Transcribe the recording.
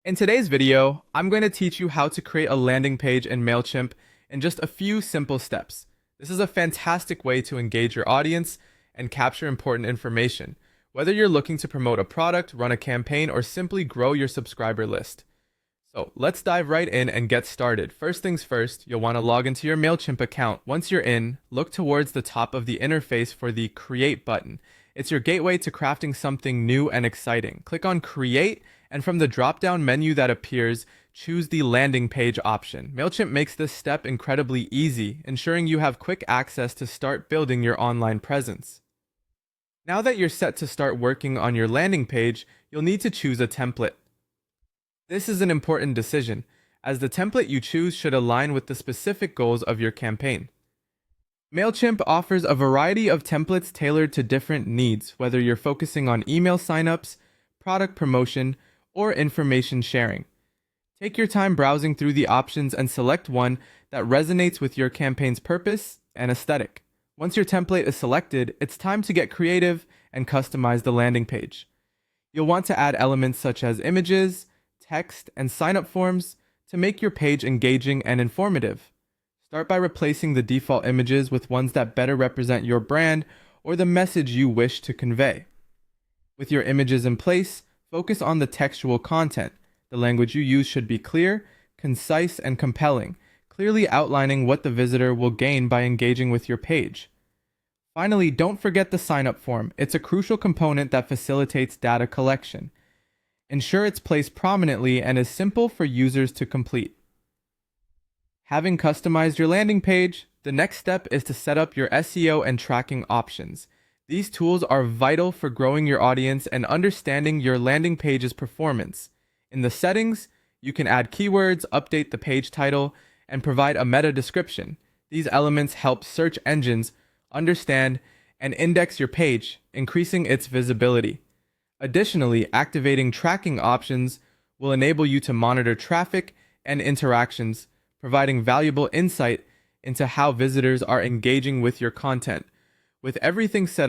In today's video, I'm going to teach you how to create a landing page in Mailchimp in just a few simple steps. This is a fantastic way to engage your audience and capture important information, whether you're looking to promote a product, run a campaign, or simply grow your subscriber list. So let's dive right in and get started. First things first, you'll want to log into your Mailchimp account. Once you're in, look towards the top of the interface for the Create button. It's your gateway to crafting something new and exciting. Click on Create, and from the drop-down menu that appears, choose the landing page option. Mailchimp makes this step incredibly easy, ensuring you have quick access to start building your online presence. Now that you're set to start working on your landing page, you'll need to choose a template. This is an important decision, as the template you choose should align with the specific goals of your campaign. Mailchimp offers a variety of templates tailored to different needs, whether you're focusing on email signups, product promotion, or information sharing. Take your time browsing through the options and select one that resonates with your campaign's purpose and aesthetic. Once your template is selected, it's time to get creative and customize the landing page. You'll want to add elements such as images, text, and sign-up forms to make your page engaging and informative. Start by replacing the default images with ones that better represent your brand or the message you wish to convey. With your images in place, focus on the textual content. The language you use should be clear, concise, and compelling, clearly outlining what the visitor will gain by engaging with your page. Finally, don't forget the sign-up form. It's a crucial component that facilitates data collection. Ensure it's placed prominently and is simple for users to complete. Having customized your landing page, the next step is to set up your SEO and tracking options. These tools are vital for growing your audience and understanding your landing page's performance. In the settings, you can add keywords, update the page title, and provide a meta description. These elements help search engines understand and index your page, increasing its visibility. Additionally, activating tracking options will enable you to monitor traffic and interactions, providing valuable insight into how visitors are engaging with your content. With everything set up,